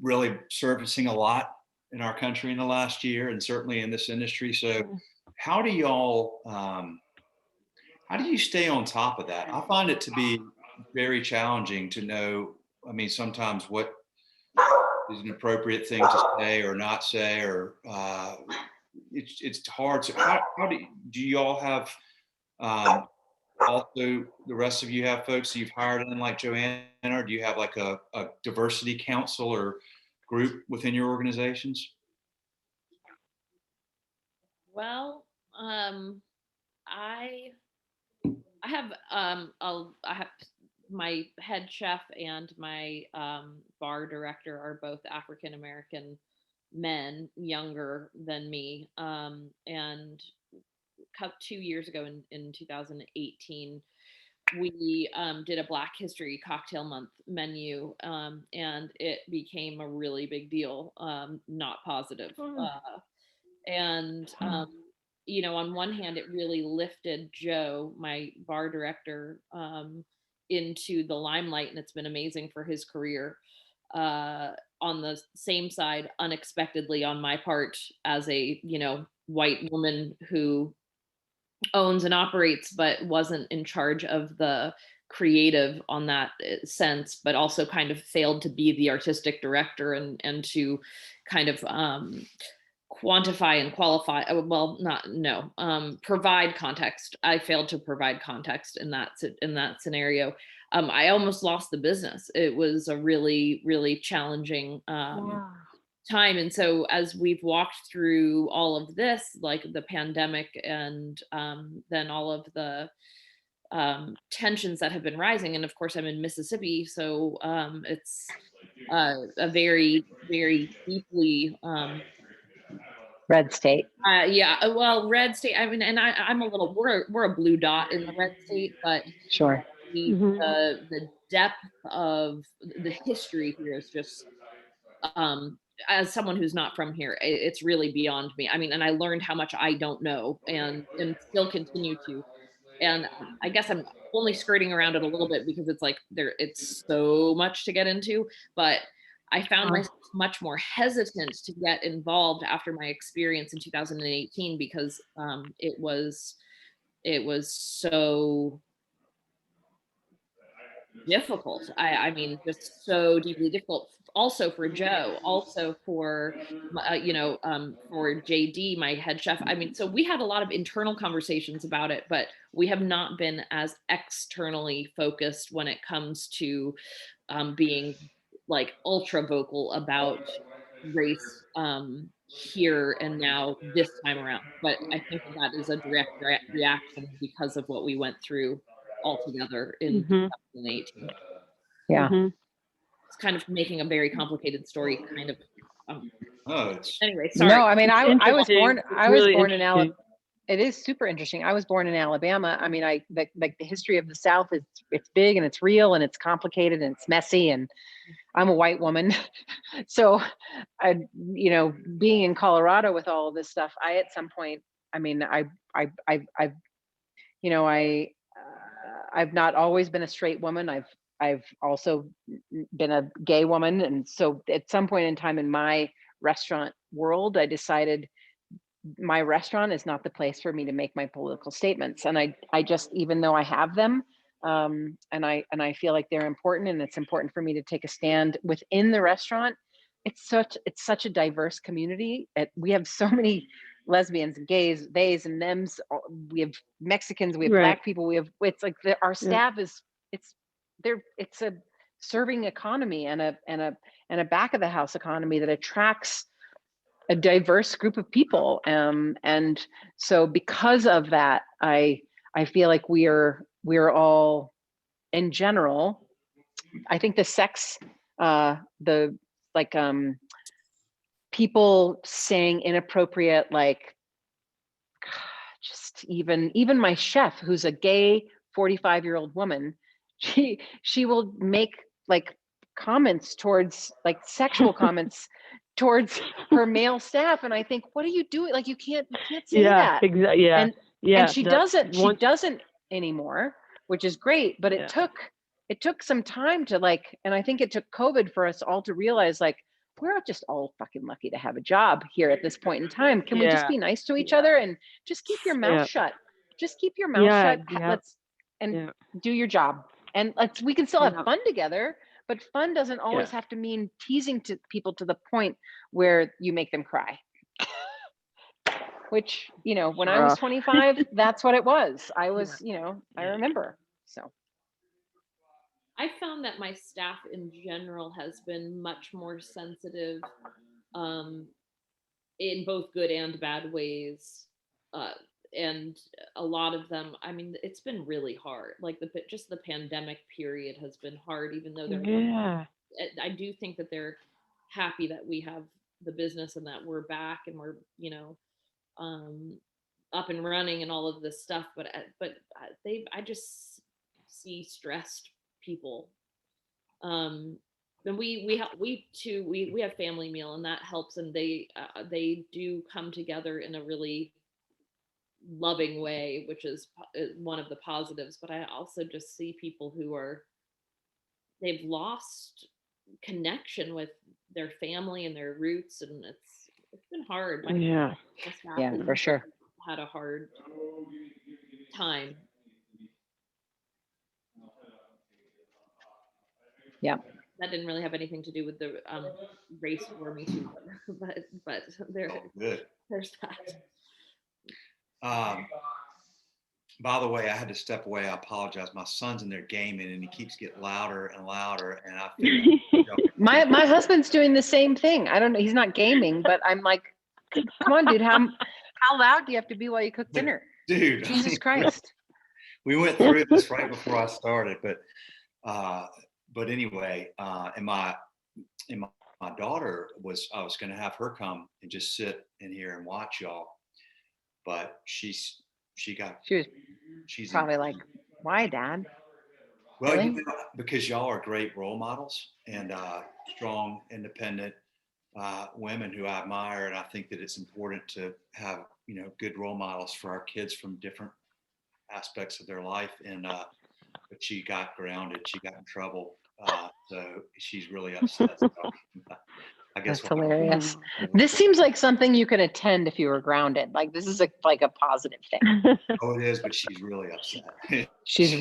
really surfacing a lot in our country in the last year, and certainly in this industry. So how do you stay on top of that? I find it to be very challenging to know, I mean, sometimes what is an appropriate thing to say or not say, or it's hard. So how do you all have, also the rest of you have folks you've hired in like Joanna, or do you have like a diversity council or group within your organizations? Well, I have I have my head chef and my bar director are both African American men, younger than me, and 2 years ago in 2018 we did a Black History Cocktail Month menu, and it became a really big deal, not positive. And on one hand, it really lifted Joe, my bar director, into the limelight, and it's been amazing for his career. On the same side, unexpectedly on my part, as a white woman who owns and operates but wasn't in charge of the creative on that sense, but also kind of failed to be the artistic director and to kind of quantify and qualify, well, not no provide context. I failed to provide context in that scenario. I almost lost the business. It was a really, really challenging time. And so as we've walked through all of this, like the pandemic and then all of the tensions that have been rising, and of course I'm in Mississippi, so it's a very, very deeply Red state. well, red state. I mean, and I'm a little. We're a blue dot in the red state, but Sure. the depth of the history here is just, as someone who's not from here, it's really beyond me. I mean, and I learned how much I don't know, and still continue to. And I guess I'm only skirting around it a little bit because it's like it's so much to get into, but I found myself much more hesitant to get involved after my experience in 2018 because it was so difficult. I mean, just so deeply difficult. Also for Joe, also for for JD, my head chef. I mean, so we had a lot of internal conversations about it, but we have not been as externally focused when it comes to being like ultra vocal about race here and now this time around. But I think that is a direct reaction because of what we went through altogether in 2018. Yeah. It's kind of making a very complicated story kind of. It's Anyway, sorry. No, I mean, I was born in Alabama. Interesting. It is super interesting. I was born in Alabama. I mean, like the history of the South is, it's big and it's real and it's complicated and it's messy, and I'm a white woman. So being in Colorado with all of this stuff, I at some point, I mean, I've not always been a straight woman. I've also been a gay woman. And so at some point in time in my restaurant world, I decided my restaurant is not the place for me to make my political statements. And I just, even though I have them, and I feel like they're important, and it's important for me to take a stand within the restaurant. It's such a diverse community. We have so many lesbians, gays, theys and thems. We have Mexicans, we have Black people. It's like our staff it's a serving economy and a back of the house economy that attracts a diverse group of people. And so because of that, I feel like we're all, in general, I think the sex, people saying inappropriate, like, just even my chef, who's a gay 45-year-old woman, she will make like comments towards, like, sexual comments towards her male staff, and I think, what are you doing? Like, you can't say that. Exactly. Yeah. And she doesn't anymore, which is great, but it took some time to, like, and I think it took COVID for us all to realize, like, we're just all fucking lucky to have a job here at this point in time. Can we just be nice to each other and just keep your mouth shut? Just keep your mouth shut. Let's do your job, and we can still have fun together. But fun doesn't always have to mean teasing to people to the point where you make them cry. which, you know, when I was Rough. 25, that's what it was. I was, you know, I remember. So I found that my staff in general has been much more sensitive, um, in both good and bad ways. Uh, and a lot of them, I mean, it's been really hard. Like just the pandemic period has been hard, even though Yeah. I do think that they're happy that we have the business and that we're back and we're, you know, um, up and running and all of this stuff. I just see stressed people. Um, and we have family meal and that helps, and they do come together in a really loving way, which is one of the positives. But I also just see people who they've lost connection with their family and their roots, and it's been hard. Yeah. My staff yeah, has for sure. had a hard time. Yeah. That didn't really have anything to do with the race war me too, but Oh, good. there's that. By the way, I had to step away. I apologize. My son's in there gaming and he keeps getting louder and louder. And I figured, My husband's doing the same thing. I don't know. He's not gaming, but I'm like, come on, dude. How loud do you have to be while you cook dinner? dude, Jesus Christ. we went through this right before I started, but anyway, and my daughter I was going to have her come and just sit in here and watch y'all, but she's Probably like, why, Dad? well, Really? because y'all are great role models and strong, independent women who I admire, and I think that it's important to have good role models for our kids from different aspects of their life. And but she got grounded, she got in trouble, so she's really upset. So, I guess That's hilarious. we'll, This seems like something you could attend if you were grounded. Like this is like a positive thing. oh, it is, but she's really upset. She's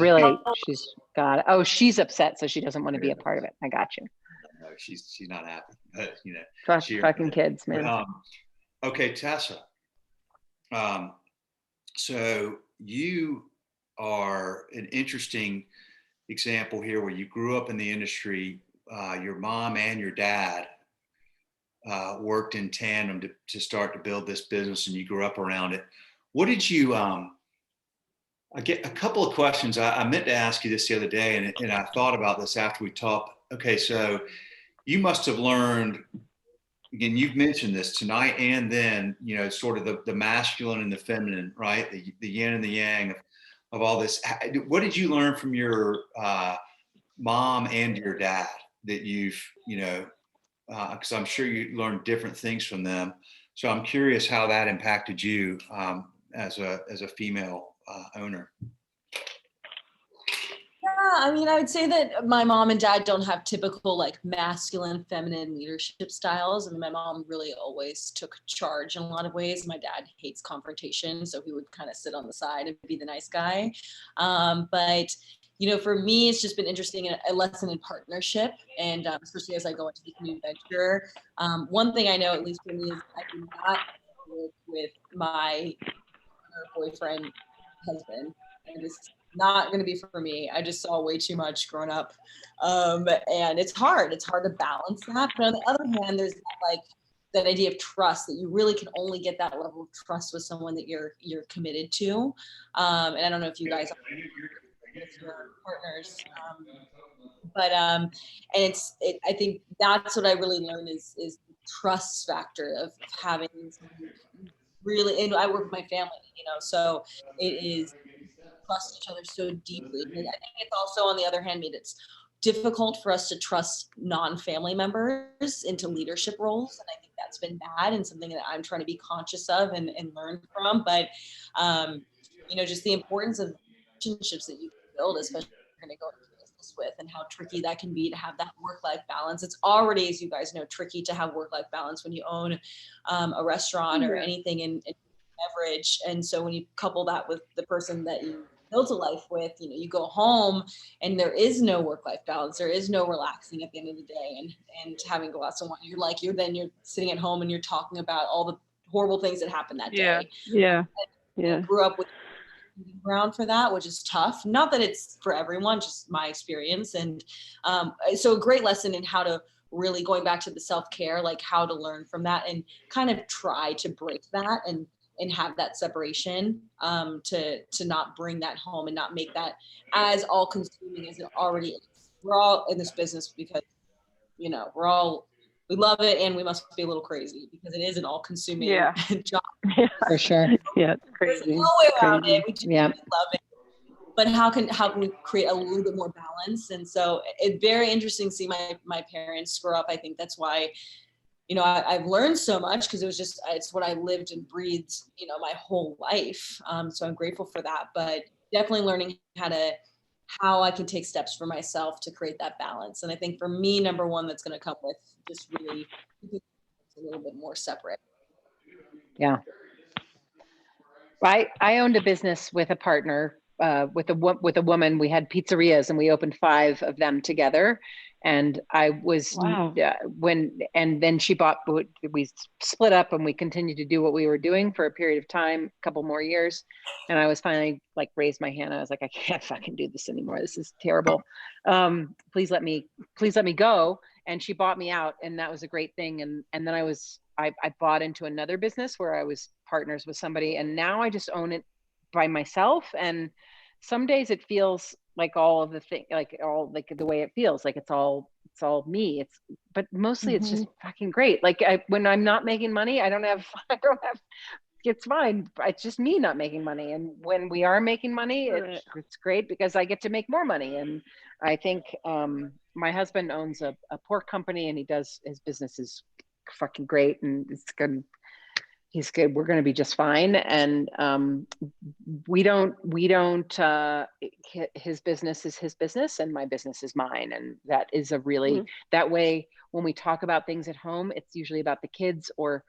got it. Oh, she's upset, so she doesn't want to be a part of it. I got you. No, she's not happy, but Fucking kids, man. Okay, Tessa. So you are an interesting example here, where you grew up in the industry. Your mom and your dad worked in tandem to start to build this business, and you grew up around it. What did you? I get a couple of questions. I meant to ask you this the other day, and I thought about this after we talked. Okay, so you must have learned, again, you've mentioned this tonight and then, sort of the masculine and the feminine, right? The yin and the yang of all this. What did you learn from your mom and your dad that you've, because I'm sure you learned different things from them. So I'm curious how that impacted you as a female owner. Yeah, I mean, I would say that my mom and dad don't have typical like masculine, feminine leadership styles. I mean, my mom really always took charge in a lot of ways. My dad hates confrontation, so he would kind of sit on the side and be the nice guy. But for me, it's just been interesting, a lesson in partnership, and especially as I go into this new venture. One thing I know, at least for me, is I do not work with my boyfriend, husband, and it's not going to be for me. I just saw way too much growing up, and it's hard. It's hard to balance that. But on the other hand, there's that idea of trust, that you really can only get that level of trust with someone that you're committed to. And I don't know if you guys with your partners, but and I think that's what I really learned is the trust factor of having really, and I work with my family, so it is trust each other so deeply. And I think it's also, on the other hand, made it difficult for us to trust non-family members into leadership roles. And I think that's been bad, and something that I'm trying to be conscious of and learn from. But, just the importance of relationships that you can build, especially if you're going to go into business with, and how tricky that can be to have that work-life balance. It's already, as you guys know, tricky to have work-life balance when you own a restaurant or anything in beverage. And so when you couple that with the person that you built a life with, you go home and there is no work-life balance. There is no relaxing at the end of the day and having a glass of wine. You're sitting at home and you're talking about all the horrible things that happened that Yeah. day. Yeah. I Yeah. grew up with ground for that, which is tough. Not that it's for everyone, just my experience. And so a great lesson in how to really, going back to the self-care, like how to learn from that and kind of try to break that and have that separation, to not bring that home and not make that as all consuming as it already is. We're all in this business because, you know, we love it, and we must be a little crazy because it is an all consuming Yeah. job. For sure. Yeah. It's There's crazy. no way around Crazy. it. We do Yeah. love it, but how can we create a little bit more balance? And so it's very interesting to see my parents grow up. I think that's why, you know, I've learned so much because it's what I lived and breathed, you know, my whole life. So I'm grateful for that, but definitely learning how I can take steps for myself to create that balance. And I think for me, number one, that's going to come with just really keeping a little bit more separate. Yeah. I owned a business with a partner, with a woman. We had pizzerias and we opened 5 of them together. And I was Wow. and then she bought. We split up and we continued to do what we were doing for a period of time, a couple more years. And I was finally like raised my hand. I was like, I can't fucking do this anymore. This is terrible. Please let me go. And she bought me out, and that was a great thing. And then I bought into another business where I was partners with somebody, and now I just own it by myself. And some days it feels like all of the thing, like the way it feels, like it's all me. But mostly it's just fucking great. Like when I'm not making money, I don't have, it's fine. It's just me not making money. And when we are making money, it's great because I get to make more money. And I think my husband owns a pork company, and his business is fucking great, and it's good. He's good. We're going to be just fine. And we don't his business is his business and my business is mine. And that is a really, that way, when we talk about things at home, it's usually about the kids or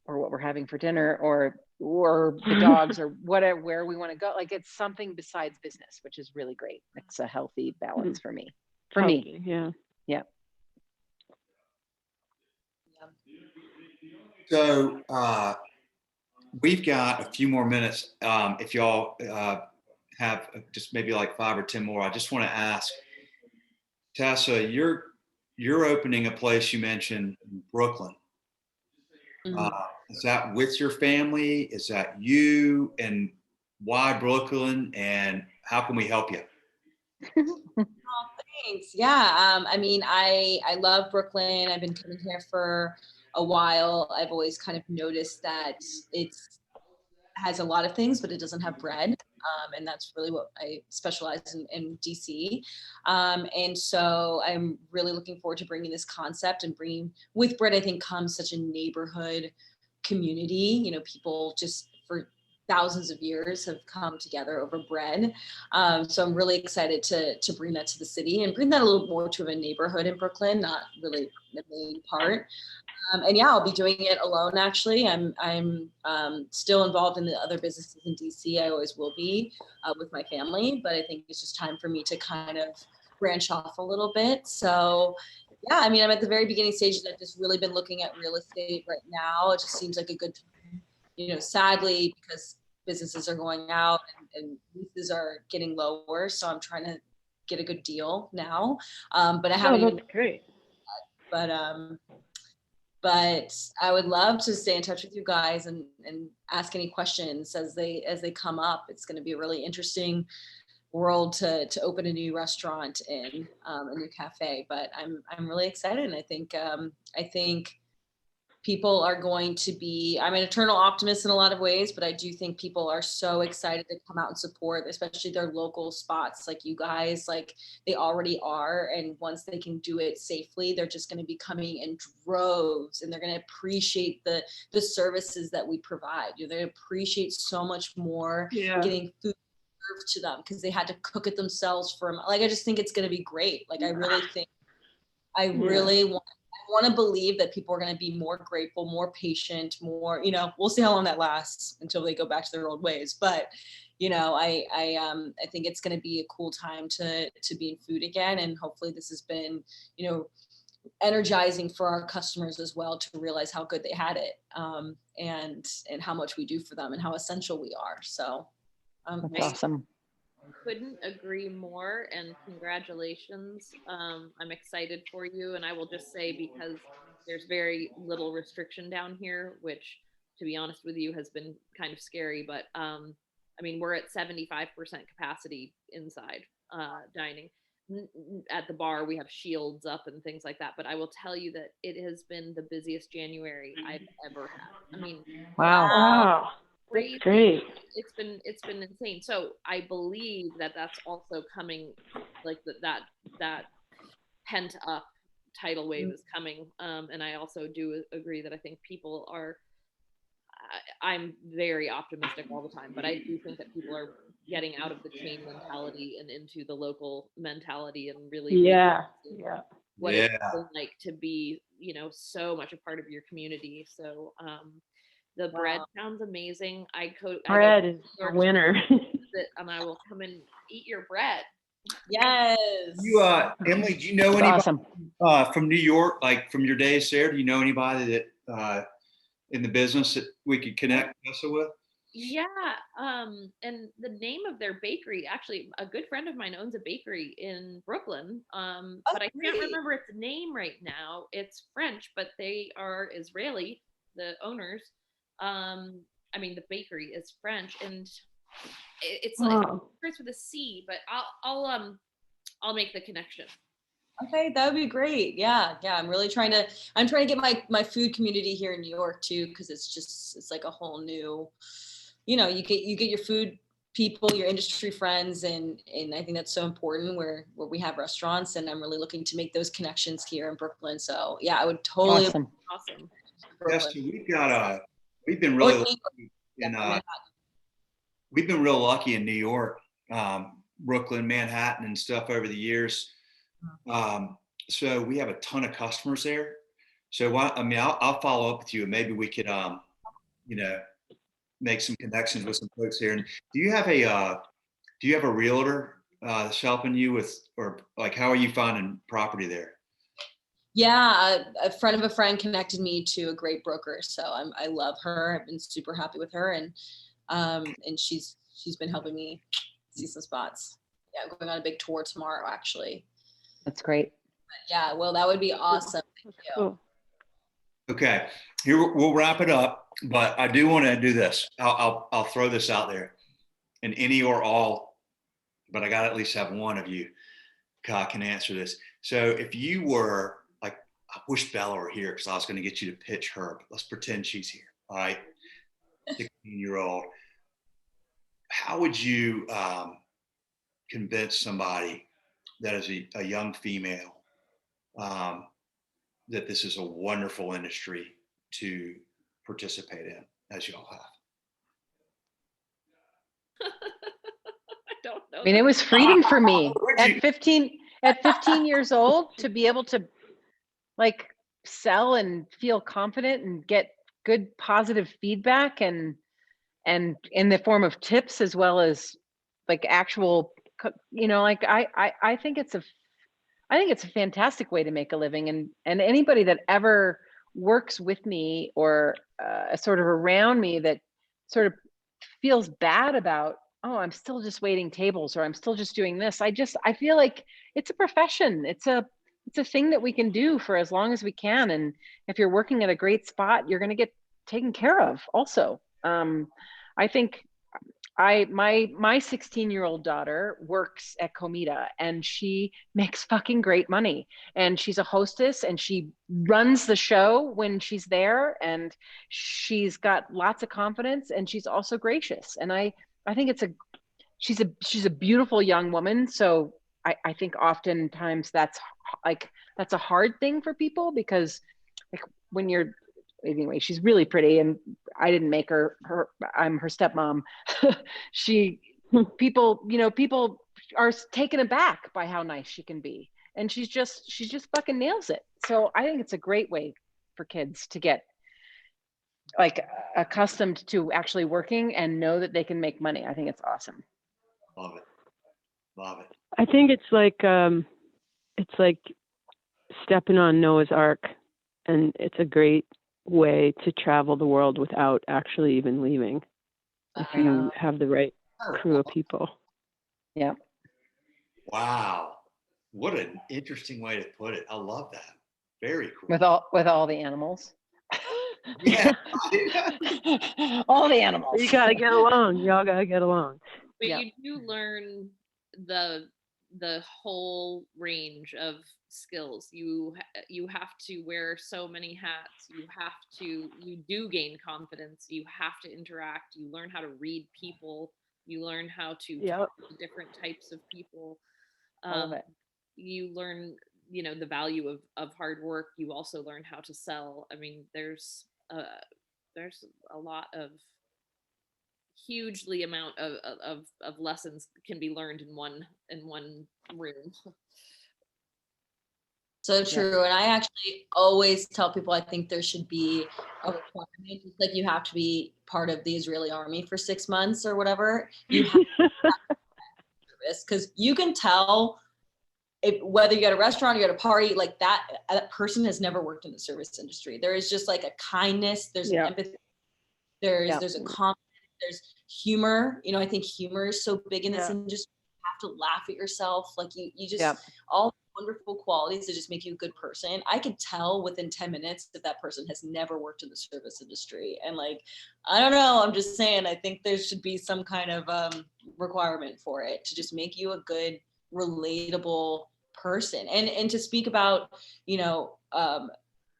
what we're having for dinner or the dogs or whatever, where we want to go. Like it's something besides business, which is really great. It's a healthy balance for me. Healthy, yeah. Yeah. So we've got a few more minutes. If y'all have just maybe like 5 or 10 more, I just want to ask Tessa, you're opening a place you mentioned in Brooklyn. Is that with your family? Is that you? And why Brooklyn? And how can we help you? Oh, thanks. Yeah. I mean, I love Brooklyn. I've been coming here for a while. I've always kind of noticed that it has a lot of things, but it doesn't have bread. And that's really what I specialize in DC. And so I'm really looking forward to bringing this concept and bringing with bread, I think comes such a neighborhood community. You know, people just for thousands of years have come together over bread. So I'm really excited to bring that to the city and bring that a little more to a neighborhood in Brooklyn, not really the main part. And yeah, I'll be doing it alone. Actually, I'm still involved in the other businesses in DC. I always will be with my family, but I think it's just time for me to kind of branch off a little bit. So yeah, I mean, I'm at the very beginning stages. I've just really been looking at real estate right now. It just seems like a good time, you know, sadly, because businesses are going out and leases are getting lower. So I'm trying to get a good deal now. But I haven't even, great. But I would love to stay in touch with you guys and ask any questions as they come up. It's going to be a really interesting world to open a new restaurant in, a new cafe. But I'm really excited, and I think people are going to be. I'm an eternal optimist in a lot of ways, but I do think people are so excited to come out and support, especially their local spots like you guys, like they already are. And once they can do it safely, they're just going to be coming in droves, and they're going to appreciate the services that we provide. They're going to appreciate so much more getting food served to them because they had to cook it themselves I just think it's going to be great. Like I really think I really want to believe that people are going to be more grateful, more patient, more, you know, we'll see how long that lasts until they go back to their old ways. But, you know, I think it's going to be a cool time to be in food again. And hopefully this has been, you know, energizing for our customers as well to realize how good they had it, and how much we do for them and how essential we are. So That's awesome. Couldn't agree more, and congratulations. I'm excited for you, and I will just say, because there's very little restriction down here, which, to be honest with you, has been kind of scary, but I mean, we're at 75% capacity inside dining. At the bar, we have shields up and things like that, but I will tell you that it has been the busiest January I've ever had. I mean, Wow. Wow. crazy. Great. It's been insane. So I believe that that's also coming, like that pent up tidal wave is coming. And I also do agree that I think people are, I'm very optimistic all the time, but I do think that people are getting out of the chain mentality and into the local mentality, and really Yeah. realizing Yeah. what Yeah. it's like to be, so much a part of your community. So the bread sounds amazing. Bread is a winner. And I will come and eat your bread. Yes. You, Emily, do you know That's anybody awesome. from New York, like from your days there? Do you know anybody that in the business that we could connect Melissa with? Yeah. And the name of their bakery, actually, a good friend of mine owns a bakery in Brooklyn. But I can't great. remember its name right now. It's French, but they are Israeli, the owners. I mean, the bakery is French, and it's like, it starts with a C, but I'll make the connection. Okay, that would be great. Yeah, I'm really trying to get my food community here in New York too, because it's like a whole new, you get your food people, your industry friends, and I think that's so important where we have restaurants, and I'm really looking to make those connections here in Brooklyn. So yeah, I would totally. Awesome. Yes, we've been really lucky we've been real lucky in New York, Brooklyn, Manhattan, and stuff over the years. So we have a ton of customers there. So I'll follow up with you, and maybe we could, make some connections with some folks here. And do you have a realtor that's helping you with, or like, how are you finding property there? Yeah, a friend of a friend connected me to a great broker, so I love her. I've been super happy with her, and she's been helping me see some spots. Yeah, going on a big tour tomorrow, actually. That's great. Yeah, well, that would be awesome. Thank you. Cool. Okay, here we'll wrap it up, but I do want to do this. I'll throw this out there, and any or all, but I got to at least have one of you can answer this. So if you were like, I wish Bella were here because I was going to get you to pitch her, but let's pretend she's here. All right, 16-year-old. How would you convince somebody that is a young female that this is a wonderful industry to participate in, as you all have? I don't know. I mean, it was freedom for me at 15 years old to be able to like sell and feel confident and get good positive feedback and in the form of tips as well as like actual, like I think it's a fantastic way to make a living, and anybody that ever works with me or sort of around me that sort of feels bad about, oh, I'm still just waiting tables or I'm still just doing this. I feel like it's a profession. It's a thing that we can do for as long as we can. And if you're working at a great spot, you're going to get taken care of also. I think my 16-year-old daughter works at Comida, and she makes fucking great money, and she's a hostess, and she runs the show when she's there, and she's got lots of confidence, and she's also gracious. And I think she's a beautiful young woman. So I think oftentimes that's a hard thing for people, because like when you're, anyway, she's really pretty, and I didn't make her, I'm her stepmom. People are taken aback by how nice she can be. And she just fucking nails it. So I think it's a great way for kids to get like accustomed to actually working and know that they can make money. I think it's awesome. Love it. I think it's like stepping on Noah's Ark, and it's a great way to travel the world without actually even leaving if you have the right crew of people. Yeah. Wow. What an interesting way to put it. I love that. Very cool. With all the animals. Yeah. All the animals. You gotta get along. Y'all gotta get along. But Yep. you do learn the whole range of skills. You have to wear so many hats. You do gain confidence. You have to interact. You learn how to read people. You learn how to Yep. talk to different types of people. All of it. You learn, the value of hard work. You also learn how to sell. I mean, there's a lot of hugely amount of lessons can be learned in one room. So true. And I actually always tell people I think there should be a requirement, just like you have to be part of the Israeli army for 6 months or whatever. You have service, because you can tell whether you're at a restaurant or you're at a party, like that person has never worked in the service industry. There is just like a kindness, there's an empathy, there's a confidence, there's humor. I think humor is so big in this industry. You have to laugh at yourself. Like you just all wonderful qualities that just make you a good person. I could tell within 10 minutes that person has never worked in the service industry. And I don't know, I'm just saying, I think there should be some kind of requirement for it to just make you a good, relatable person. And to speak about,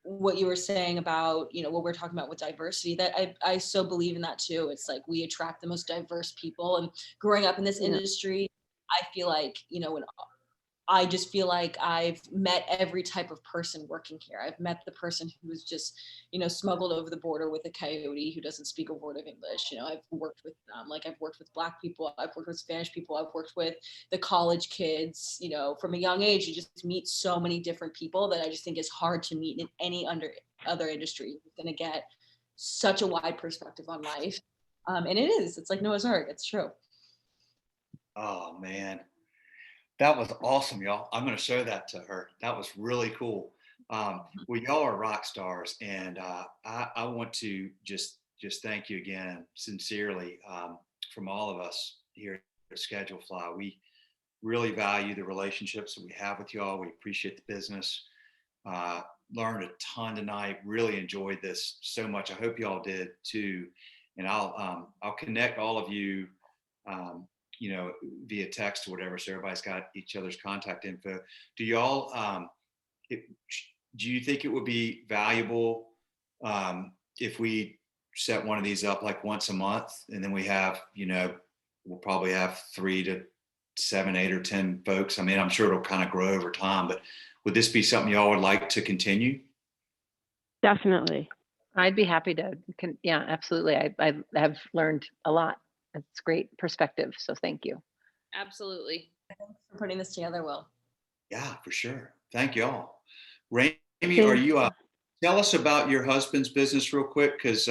what you were saying about, what we're talking about with diversity, that I so believe in that too. It's like we attract the most diverse people. And growing up in this industry, I feel like, when I just feel like I've met every type of person working here. I've met the person who was just, smuggled over the border with a coyote who doesn't speak a word of English. I've worked with I've worked with Black people, I've worked with Spanish people, I've worked with the college kids. From a young age, you just meet so many different people that I just think is hard to meet in any other industry. You're going to get such a wide perspective on life. And it's like Noah's Ark. It's true. Oh, man. That was awesome, y'all. I'm going to show that to her. That was really cool. Well, y'all are rock stars, and I want to just thank you again, sincerely, from all of us here at Schedulefly. We really value the relationships that we have with y'all. We appreciate the business. Learned a ton tonight. Really enjoyed this so much. I hope y'all did too. And I'll connect all of you. Via text or whatever, so everybody's got each other's contact info. Do y'all, do you think it would be valuable if we set one of these up like once a month, and then we have, we'll probably have 3 to 7, 8 or 10 folks. I mean, I'm sure it'll kind of grow over time, but would this be something y'all would like to continue? Definitely. I'd be happy to. Yeah, absolutely. I have learned a lot. It's great perspective. So thank you. Absolutely. Thanks for putting this together, Will. Yeah, for sure. Thank y'all. Raimi, are you, tell us about your husband's business real quick, because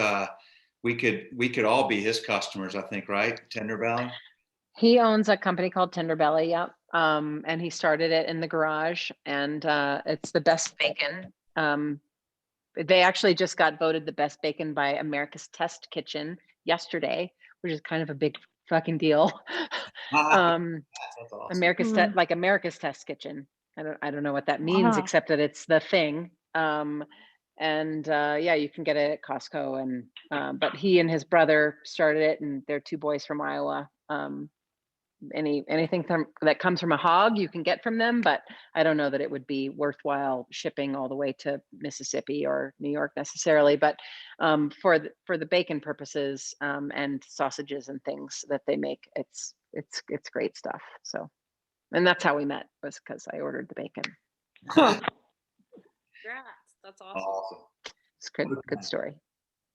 we could all be his customers, I think, right? Tender Belly? He owns a company called Tender Belly, yep. And he started it in the garage, and it's the best bacon. They actually just got voted the best bacon by America's Test Kitchen yesterday, which is kind of a big fucking deal. That's awesome. America's Test Kitchen. I don't know what that means, except that it's the thing. You can get it at Costco. And but he and his brother started it, and they're 2 boys from Iowa. Anything that comes from a hog you can get from them, but I don't know that it would be worthwhile shipping all the way to Mississippi or New York necessarily. But for the bacon purposes and sausages and things that they make, it's great stuff. So, and that's how we met, was because I ordered the bacon. Congrats. That's awesome. Awesome. It's good story.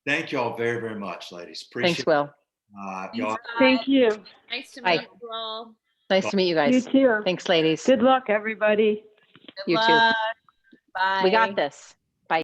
Thank you all very, very much, ladies. Appreciate Thanks, Will. Y'all. Thank you. Nice to meet you all. Nice to meet you guys. You too. Thanks, ladies. Good luck, everybody. Good You luck. too. Bye. We got this.